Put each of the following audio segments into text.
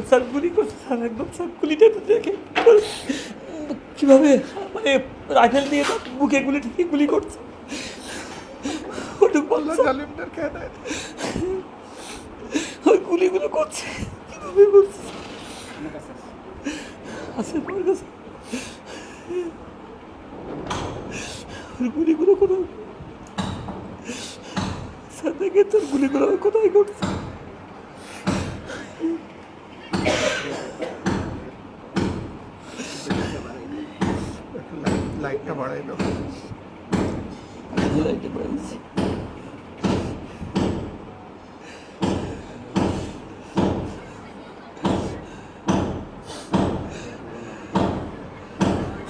Sir গুলি করছে sir, একদম স্যার গুলিটা তো দেখে কীভাবে মানে রাইফেল দিয়ে তার বুকে গুলি ঠিকই গুলি করছে। ওটুকু বললো জালিমদেরকে হেদায়েত ওই গুলিগুলো করছে কীভাবে করছে আছে তোমার কাছে ওই গুলিগুলো কোথাও স্যার দেখে তোর গুলিগুলো কোথায় করছে। লাইটটা বাড়াই দাও। লাইটে পড়েছে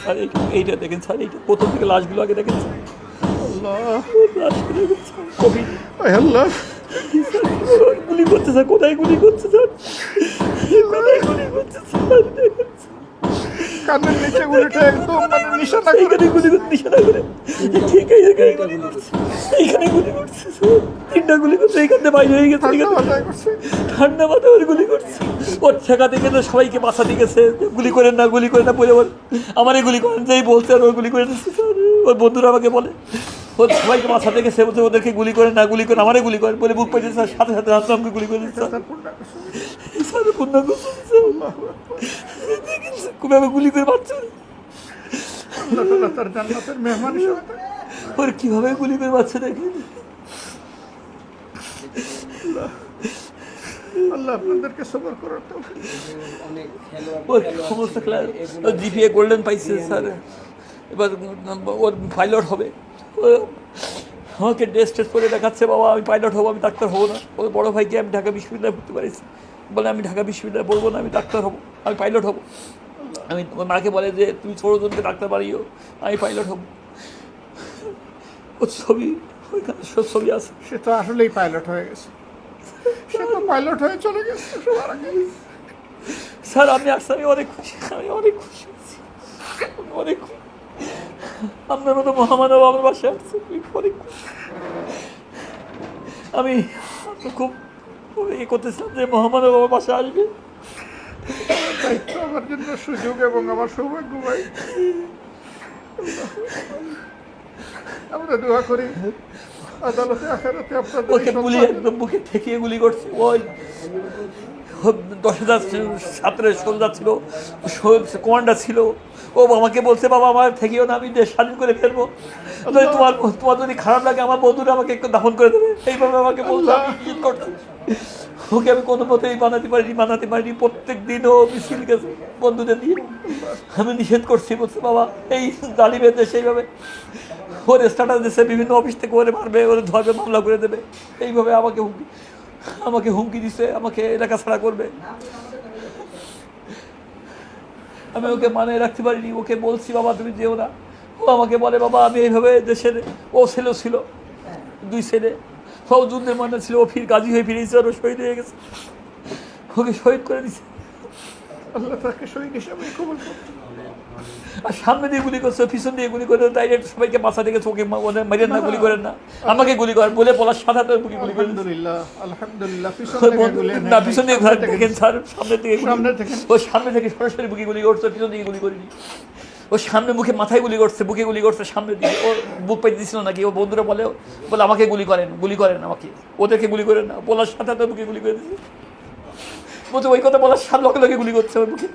স্যার, এইটা দেখেন স্যার, এইটা প্রথম থেকে লাশগুলো আগে দেখেন স্যার, আল্লাহ লাশগুলো দেখেন স্যার, কোভিড আয় আল্লাহ গুলি করছে স্যার, কোথায় গুলি করছে স্যার, কোথায় গুলি করছে স্যার, দেখেন স্যার। কানের নিচে গুলিটা একদম মানে নিশানা করে এইখানে গুলি করছে নিশানা করে, ঠিক এইখানে গুলি করছে, এইখানে গুলি করছে স্যার, তিনটা গুলি করছে, এইখান থেকে বাইরে হয়ে গেছে, ঠান্ডা এইখানে মাথায় করছে। ঠান্ডা মাথায় ওর গুলি করছে। ওর ঠেকা থেকে তো সবাইকে বাঁচা দিয়ে গেছে, গুলি করেন না গুলি করেন না বলে বল আমারই গুলি করেন, যেই বলছে আর ওর গুলি করে দিচ্ছে স্যার। ওর বন্ধুরা আমাকে বলে ওর সবাইকে বাঁচা থেকে সে বলছে ওদেরকে গুলি করেন না গুলি করেন, আমারই গুলি করেন বলে বুক পেয়েছে স্যার, সাথে সাথে হাত আমাকে গুলি করে দিচ্ছে স্যার। স্যার পূর্ণ করছে দেখেন স্যার, কীভাবে গুলি করে বাঁচছে আল্লাহ তাআলা তার জান্নাতের মেহমান হিসেবে থাকে। ওর কীভাবে গুলি করে বাঁচছে দেখেন। আল্লাহ আপনাদেরকে সবর করার তৌফিক। ওর সমস্ত ক্লাস জিপিএ গোল্ডেন পাইছে স্যার, এবার ওর পাইলট হবে। ও আমাকে ড্রেস টেস্ট করে দেখাচ্ছে, বাবা আমি পাইলট হবো, আমি ডাক্তার হবো না। ওর বড়ো ভাইকে আমি ঢাকা বিশ্ববিদ্যালয়ে ভর্তি পারিছি, বলে আমি ঢাকা বিশ্ববিদ্যালয়ে পড়বো না, আমি ডাক্তার হবো, আমি পাইলট হবো। আমি ওর মাকে বলে যে তুমি ষোলোজনকে ডাক্তার বাড়িও, আমি পাইলট হবো। ওর ছবি ওইখানে সব ছবি আছে। সে তো আসলেই পাইলট হয়ে গেছে, সে তো পাইলট হয়ে চলে গেছে সবার আগে। স্যার আপনি আসছে, আমি অনেক খুশি, আমি অনেক খুশি হয়েছি, অনেক খুশি। আপনার মতো মহামানব আমার বাসায় আসছে, আমি অনেক খুশি। আমি খুব ইয়ে করতেছিলাম যে মহামানব আমার বাসায় আসবে। দায়িত্ব আমার জন্য সুযোগ এবং আমার সৌভাগ্য ভাই। আমরা দোয়া করি আদালতে আখেরাতে আপনাদের ওকে গুলি একদম বুকে ঠেকিয়ে গুলি করছে। ওই 10,000 ছাত্রের সোলজার ছিল, কমান্ডার ছিল, ও আমাকে বলছে বাবা আমার ঠেকিও না, আমি দেশ স্বাধীন করে ফেলবো, তোমার তোমার যদি খারাপ লাগে আমার বন্ধুরা আমাকে একটু দাফন করে দেবে, এইভাবে আমাকে বলছে। আমি নিষেধ করছি, ওকে আমি কোনো মতেই বানাতে পারিনি। প্রত্যেক দিন ও মিছিল গেছে বন্ধুদের দিয়ে, আমি নিষেধ করছি, বলছে বাবা এই জালিমের দেশে এইভাবে ওর স্ট্যাটাস দিচ্ছে, বিভিন্ন অফিস থেকে ওরে মারবে, ওরে ধরবে, মামলা করে দেবে, এইভাবে আমাকে হুমকি দিছে, আমাকে এলাকা ছাড়া করবে। আমি ওকে মানে রাখতে পারিনি, ওকে বলছি বাবা তুমি যেও না। ও আমাকে বলে বাবা আমি এইভাবে দেশের, ও ছিল 2 ছেলে, ও যুদ্ধের মানে ছিল, ও গাজী হয়ে ফিরেছে, ওর শহীদ হয়ে গেছে, ওকে শহীদ করে দিছে। আল্লাহ তাকে শহীদ হিসাবে কবুল করুন। আর সামনে দিয়ে গুলি করছে, পিছন দিয়ে গুলি করে, তাই সবাইকে বাঁচা দেখেছে, ওকে মারেন না, গুলি করেন না, আমাকে গুলি করেন বলে পলাশ সাদা গুলি করে আলহামদুলিল্লাহ আলহামদুলিল্লাহ। পিছন থেকে গুলি না, পিছন দিয়ে দেখেন স্যার, সামনে থেকে ও সামনে থেকে সরাসরি বুকে গুলি করছে, পিছন দিকে গুলি করিনি। ও সামনে মুখে মাথায় গুলি করছে, বুকে গুলি করছে, সামনে দিকে ওর বুক পাই দিছিল নাকি। ও বন্ধুরা বলে আমাকে গুলি করেন আমাকে, ওদেরকে গুলি করেন না, বলার সাথে বুকে গুলি করে দিচ্ছে। বলছে ওই কথা বলার সাথে লগে গুলি করছে ওর বুকে।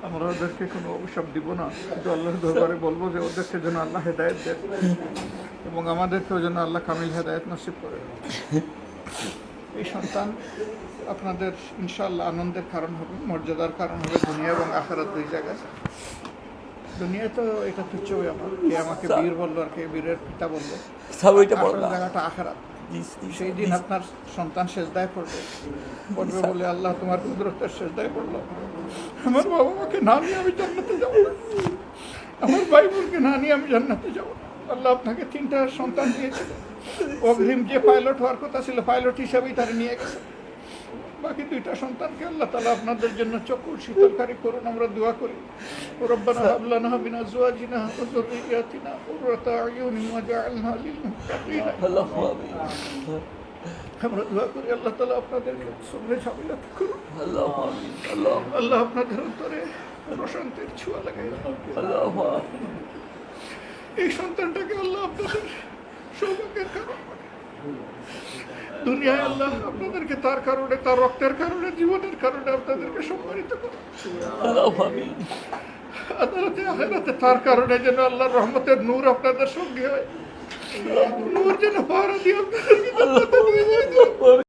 আমরা ওদেরকে কোনো অভিশাপ দিব না, কিন্তু আল্লাহর দরবারে বলবো যে ওদেরকে যেন আল্লাহ হেদায়েত দেন এবং আমাদেরকেও যেন আল্লাহ কামিল হেদায়েত নসিব করে। এই সন্তান আপনাদের ইনশাআল্লাহ আনন্দের কারণ হবে, মর্যাদার কারণ হবে, দুনিয়া এবং আখিরাত 2 জায়গায়। দুনিয়ায় তো এটা তুচ্ছ ব্যাপার, কে আমাকে বীর বললো আর কে বীরের পিতা বললো, স্যার ওইটা আসল বললাম জায়গাটা আখিরাত। সেই দিন আপনার সন্তান সেজদায় পড়বে বলে আল্লাহ তোমার কুদরতের সেজদায় পড়লো, আমার বাবা মাকে না নিয়ে আমি জান্নাতে যাবো না, আমার ভাই বোনকে না নিয়ে আমি জান্নাতে যাবো না। আল্লাহ আপনাকে 3টা সন্তান দিয়েছিল, অগ্রিম যে পাইলট হওয়ার কথা ছিল পাইলট হিসাবেই তারা নিয়ে গেছে। বাকি 2টা সন্তানকে আল্লাহ তাআলা আপনাদের জন্য চক্ষুর শীতলকারী করুন, আমরা দোয়া করি। রব্বানা হাব লানা মিন আজওয়াজিনা ওয়া যুররিয়াতিনা কুররাতা আয়ুনিন ওয়াজআলনা লিল মুত্তাকিনা। আমরা দোয়া করি আল্লাহ তাআলা আপনাদেরকে সবরে ঝামেলা করুন, আল্লাহ আমিন, আল্লাহ আল্লাহ আপনাদের অন্তরে প্রশান্তির ছোঁয়া লাগাই। আল্লাহ এই সন্তানটাকে আল্লাহ আপনাদের সৌভাগ্যের কারণ করে। দুনিয়ায় আল্লাহ আপনাদেরকে তার কারণে, তার রক্তের কারণে, জীবনের কারণে আপনাদেরকে সম্মানিত করে। আল্লাহ আমিন। আদালতে আখিরাতে তার কারণে যেন আল্লাহর রহমতের নূর আপনাদের সঙ্গে হয়, নূর যেন পাহারা দিয়ে আপনাদেরকে জান্নাতে নিয়ে যায়।